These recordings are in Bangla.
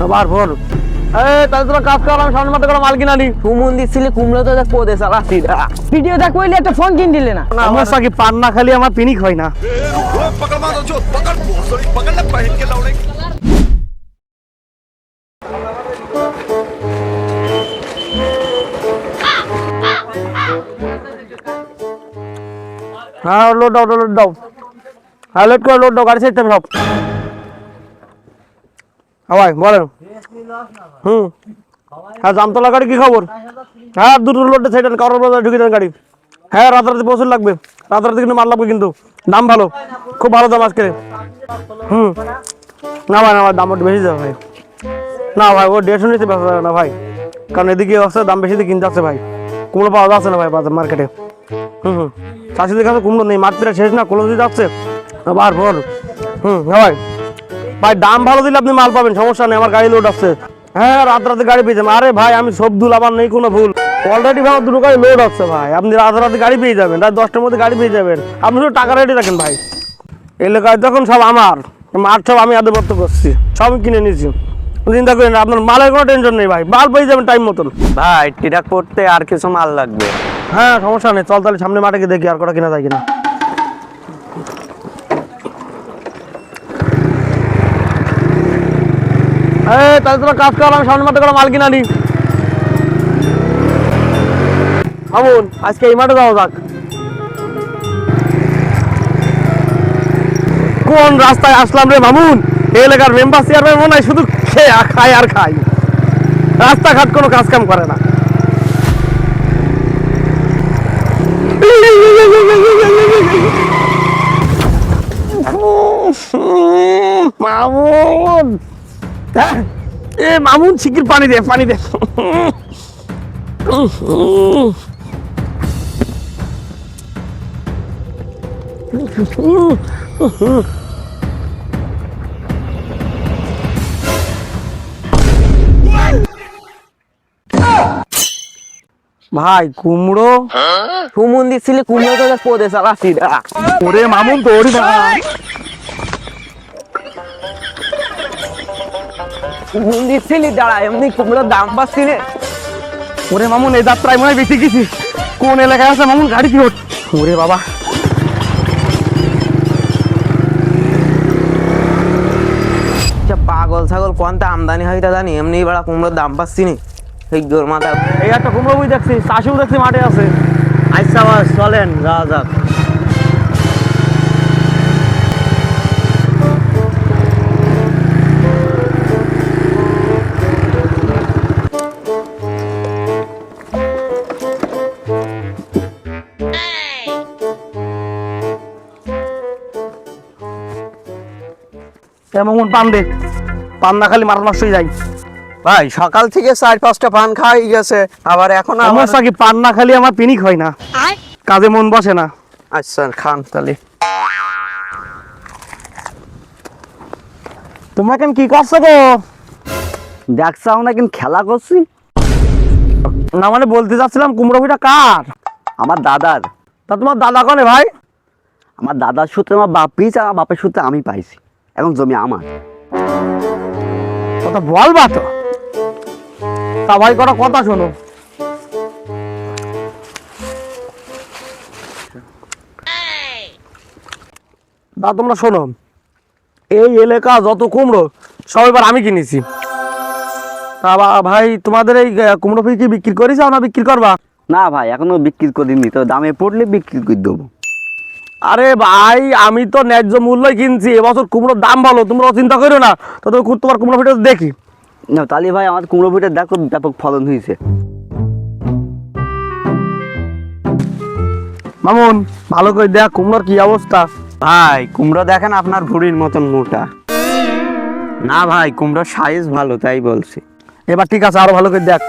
আবার ভোর তাহলে তোরা কাজ কর, আমি সামনে মাঠে করে মাল কিনা নি। সুমন দিচ্ছিলি কুমড়ো তো দেখ পদে চালাচ্ছি ভিডিও দেখ বইলে একটা ফোন কিন দিলে না। সমস্যা কি পান না খালি আমার পিনিক হয় না। হ্যাঁ লোড দাও লোড দাও, হ্যাঁ লোড করো লোড দাও, গাড়ি সাইড সব। ভাই বলেন। হ্যাঁ জামতলা গাড়ি কি খবর? হ্যাঁ দুটো লোডে সাইড কারোর বাজার ঢুকে দেন গাড়ি। হ্যাঁ রাতারাতি প্রচুর লাগবে, রাতারাতি কিন্তু মাল লাগবে, কিন্তু দাম ভালো, খুব ভালো দাম আজকে। না ভাই না ভাই, দাম একটু বেশি যাবে ভাই। না ভাই ও 150 নিতে বেচা যাবে না ভাই, কারণ এদিকে আছে দাম বেশি দিয়ে কিনতে আসছে ভাই। কুমড়ো পাওয়া যাচ্ছে না ভাই বাজার মার্কেটে। চাষিদের কাছে কুমড়ো নেই, মাঠ প্রায় শেষ না, কলম দিতে যাচ্ছে আবার ভোর। হ্যাঁ ভাই ভাই দাম ভালো দিলে আপনি মাল পাবেন, সমস্যা নেই, আমার গাড়ি লোড আসছে। হ্যাঁ রাতে গাড়ি পেয়ে যাবেন। আরে ভাই আমি সব দুল, আমার নেই কোনো ভুল, অলরেডি ভাই দুটো গাড়ি লোড আসছে ভাই, আপনি রাতে গাড়ি পেয়ে যাবেন, রাত 10টার মধ্যে গাড়ি পেয়ে যাবেন। আপনি শুধু টাকা রেডি রাখেন ভাই। এলাকায় তখন সব আমার মাঠ সব আমি আধিপত্য করছি, সব কিনে নিয়েছি, চিন্তা করেন না, আপনার মালের কোনো টেনশন নেই ভাই, মাল পেয়ে যাবেন টাইম মতন। ভাই ট্রাক করতে আর কিছু মাল লাগবে? হ্যাঁ সমস্যা নেই, চল তাহলে সামনে মাঠে গিয়ে দেখি আর কটা কিনা যায় কিনা। তাহলে তোরা কাজ কর, আমি সামনে মাঠে করে মাল কিনা নি। মামুন আজকে এই মাঠে যাওয়া যাক। কোন রাস্তায় আসলাম রে মামুন, এই এলাকার মেম্বার চেয়ারম্যান মনে হয় শুধু খেয়ে খায় আর খায়, রাস্তাঘাট কোনো কাজ কাম করে না। মামুন এ মামুন শিগগির পানি দে, পানি দে। ভাই কুমড়ো সুমন দিচ্ছিলি কুমড়ো তো দেখ পদে চালাচ্ছি ওরে মামুন তোর ভাই। সুমন দিচ্ছিলি দাঁড়া, এমনি কুমড়োর দাম পাচ্ছি রে। ওরে মামুন এই যাত্রায় মনে হয় বেঁচে গেছি। কোন এলাকায় আছে মামুন, গাড়ি কি ওঠ। ওরে বাবা পাগল ছাগল কোনটা আমদানি হয় তা জানি, এমনি বেড়া কুমড়োর দাম পাচ্ছি নি। এই জোর মাথা এই একটা কুমড়ো বই দেখছি, চাষিও দেখছি মাঠে আছে। আচ্ছা বাস চলেন যাওয়া যাক। মামুন পান দে, পান না খালি মারা নষ্ট হয়ে যায়। ভাই সকাল থেকে 4-5টা পান খাওয়াই গেছে, আবার এখন সমস্যা কি পান না খালি আমার পিনিক হয় না, কাজে মন বসে না। আচ্ছা খান তাহলে। তোমরা কেন কি করছো গো? দেখছাও না কেন খেলা করছি? না মানে বলতে চাচ্ছিলাম কুমড়ো পিঠা কার? আমার দাদার। তা তোমার দাদা কনে ভাই? আমার দাদার সূত্রে আমার বাপ পেয়েছে, আমার বাপের সূত্রে আমি পাইছি, এখন জমি আমার। কথা বলবা তো, তা ভাই কটা কথা শোনো। তা তোমরা শোনো, এই এলাকা যত কুমড়ো সব এবার আমি কিনেছি। তা ভাই তোমাদের এই কুমড়ো ফি কি বিক্রি করেছ না বিক্রি করবা? না ভাই এখনো বিক্রি করিনি, তো দামে পড়লে বিক্রি করে দেবো। আরে ভাই আমি তো ন্যায্য মূল্যই কিনছি, এবছর কুমড়োর দাম ভালো, তোমরা চিন্তা করো না। তো তোমার কুমড়ো ফিটা দেখি না তালি ভাই, আমার কুমড়ো পিঠে দেখো ব্যাপক ফলন হয়েছে। মামুন ভালো করে দেখ কুমড়োর কি অবস্থা। ভাই কুমড়ো দেখেন আপনার ভুড়ির মতন মোটা না ভাই, কুমড়োর সাইজ ভালো তাই বলছি। এবার ঠিক আছে, আরো ভালো করে দেখ।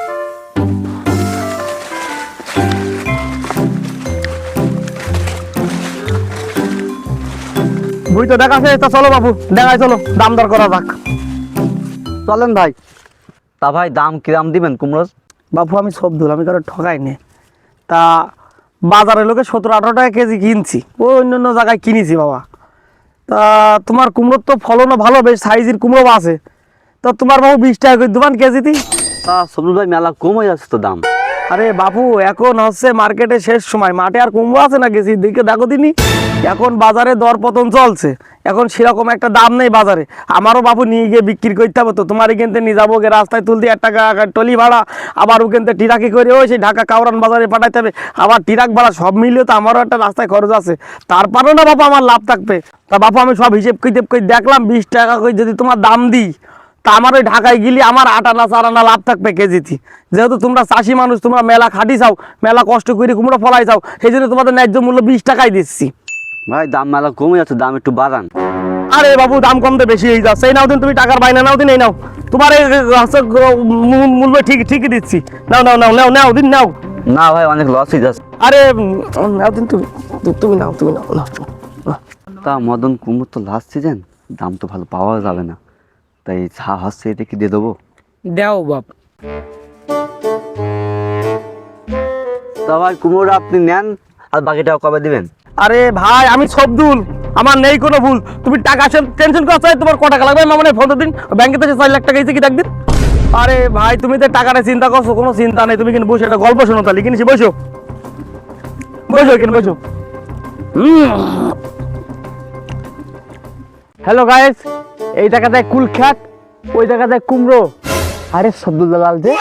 বুঝ তো দেখাছে, তা চলো বাবু দেখাই, চলো দাম দর করা যাক। চলেন ভাই। তা ভাই দাম কিরাম দিবেন কুমড়ো? বাবু আমি সব ধুল, আমি কারো ঠকাইনি। তা বাজারে লোকে 17-18 টাকা কেজি কিনছি, ও অন্য জায়গায় কিনেছি বাবা। তা তোমার কুমড়োর তো ফলনও ভালো, বেশ সাইজের কুমড়ো আছে। তো তোমার বাবু 20 টাকা করে দোকান কেজিতে। তা সবুজ ভাই মেলা কম হয়ে যাচ্ছে তো দাম। আরে বাপু এখন হচ্ছে মার্কেটে শেষ সময়, মাঠে আর কুমড়ো আছে না কেজি দিকে দেখো দিনই। এখন বাজারে দর পতন চলছে, এখন সেরকম একটা দাম নেই বাজারে। আমারও বাবু নিয়ে গিয়ে বিক্রি করতে হবে তো, তোমার এখানতে নিয়ে যাবো গে রাস্তায় তুলতে 1 টাকা টলি ভাড়া, আবার ওখানতে টিরাকি করে ওই সেই ঢাকা কাউরান বাজারে পাঠাইতে হবে, আবার টিরাক ভাড়া সব মিলিয়ে তো আমারও একটা রাস্তায় খরচ আছে। তারপরেও না বাপু আমার লাভ থাকবে। তা বাপু আমি সব হিসেব করে দেখলাম 20 টাকা করে যদি তোমার দাম দিই, তা আমার ওই ঢাকায় গেলে আমার 8 আনা 4 আনা লাভ থাকবে কেজিতে। যেহেতু তোমরা চাষি মানুষ, তোমরা মেলা খাটি চাও, মেলা কষ্ট করে কুমড়ো ফলাই চাও, সেই জন্য তোমাদের ন্যায্য মূল্য 20 টাকাই দিচ্ছি। ভাই দাম মেলা কমে যাচ্ছে, দাম একটু বাড়ান। আরে বাবু দাম কমতে বেশি হয়ে যাচ্ছে, এই নাও দিন তুমি টাকার বাইনা নাও দিন, এই নাও তোমার এই হচ্ছে মূল্য ঠিকই দিচ্ছি। নাও নাও নাও নাও নাও দিন নাও। না ভাই অনেক লস হয়ে যাচ্ছে। আরে নাও দিন তুমি, তুমি নাও তুমি নাও নাও। তা মদন কুমড়ো তো লাস্ট সিজন, দাম তো ভালো পাওয়া যাবে না, তাই যা হচ্ছে এটা কি দিয়ে দেবো? দেও বাপ। তা ভাই কুমড়ো আপনি নেন, আর বাকিটা কবে দিবেন? আরে ভাই আমি সবদুল, আমার নেই কোনো ভুল। তুমি টাকা টেনশন করছো, তোমার ক টাকা লাগবে আমার ফোন দিন, ব্যাংকে থেকে 4 লাখ টাকা এসে কি দেখ দিন। আরে ভাই তুমি তো টাকাটা চিন্তা করছো, কোনো চিন্তা নেই, তুমি কিন্তু বসে একটা গল্প শোনো তাহলে কিনেছি, বসো বসো এখানে বসো। হ্যালো গাইস, এই টাকা দেয় কুল খ্যাত, ওই টাকা দেয় কুমড়ো। আরে সব্দুল দালাল যে।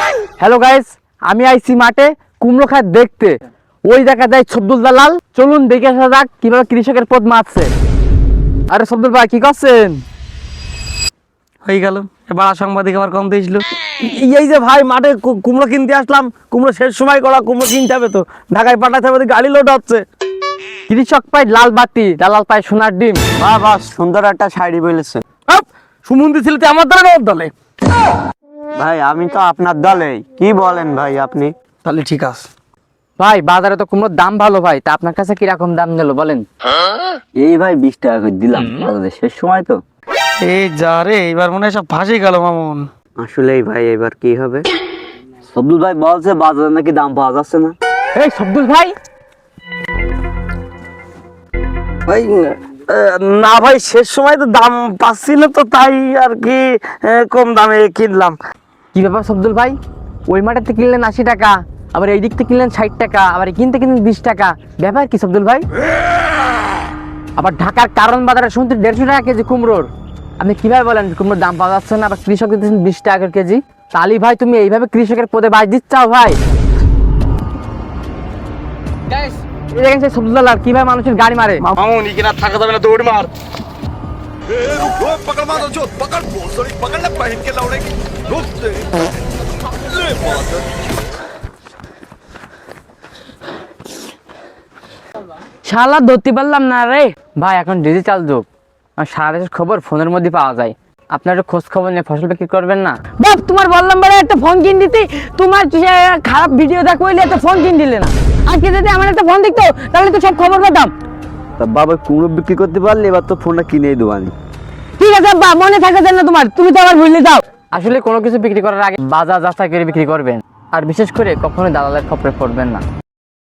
হ্যালো গাইস, আমি আইছি মাঠে কুমড়ো খাত দেখতে, ওই টাকা দেয় সব্দুল দালাল। চলুন দেখে আসা যাক কিভাবে কৃষকের পদ মারছে। আরে সব্দুল ভাই কি করছেন? হয়ে গেল এবার সাংবাদিক আবার কম দিয়েছিল। এই যে ভাই মাঠে কুমড়ো কিনতে আসলাম, কুমড়ো শেষ সময় করা, কুমড়ো কিনতে হবে তো, ঢাকায় পাঠাতে হবে, গাড়ি লোড হচ্ছে। কৃষক পায় লাল বাতি, দালাল পায় সোনার ডিম। বাহ বাহ, সুন্দর একটা শাড়ি বলেছে। সুমন্দি ছিল তো আমার দলে, ওর দলে। ভাই আমি তো আপনার দলে, কি বলেন ভাই আপনি? তাহলে ঠিক আছে। ভাই বাজারে তো কুমড়োর দাম ভালো ভাই, তা আপনার কাছে কিরকম দাম নিল বলেন? এই ভাই 20 টাকা করে দিলাম, বাজারে শেষ সময় তো। এই যা রে, এবার মনে হয় সব ফাঁসি গেল মামুন। আসলেই ভাই এবার কি হবে? সবদুল ভাই বলছে বাজারে নাকি দাম পাওয়া যাচ্ছে না। এই সব্দুল ভাই, ভাই না ভাই শেষ সময় তো দাম পাচ্ছি না তো, তাই আর কি কম দামে কিনলাম। কি ব্যাপার সব্দুল ভাই? ওই মাঠেতে কিনলেন 80 টাকা, আবার এই দিক থেকে কিনলেন 60 টাকা, আবার কিনতে কিনলেন 20 টাকা, ব্যাপার কি সব্দুল ভাই? আবার ঢাকার কারণ বাজারে শুনতে 150 টাকা কেজি কুমড়োর, আপনি কিভাবে বলেন কুমড়োর দাম পাওয়া যাচ্ছে না, আবার কৃষক দিচ্ছেন 20 টাকা কেজি? তালি ভাই তুমি এইভাবে কৃষকের পদে বাজ দিচ্ছাও ভাই। এই দেখেন সেই সব্দুল দালাল কিভাবে মানুষের গাড়ি মারে। মামুন এখানে আর থাকা যাবে না, দৌড় মার। रुको पकड़ मारो जो पकड़ सॉरी पकड़ ले पहन के लौड़े की रुक दे ले बात শালা ধরতে পারলাম না রে ভাই, এখন ডিজিটাল যুগ, আর সারা দেশের খবর ফোনের মধ্যে পাওয়া যায়। আপনার একটু খোঁজ খবর নিয়ে ফসল বিক্রি করবেন না? বাপ তোমার বললাম বলে একটা ফোন কিন দিতে, তোমার খারাপ ভিডিও দেখো বলে একটা ফোন কিন দিলে না। আজকে যদি আমার একটা ফোন দেখতো তাহলে তো সব খবর পেতাম। তা বাবা কুমড়ো বিক্রি করতে পারলে এবার তো ফোনটা কিনেই দেবো আমি। ঠিক আছে বা মনে থাকে না তোমার, তুমি তো আবার ভুলে যাও। আসলে কোনো কিছু বিক্রি করার আগে বাজার যাচাই করে বিক্রি করবেন, আর বিশেষ করে কখনোই দালালের খপ্পরে পড়বেন না।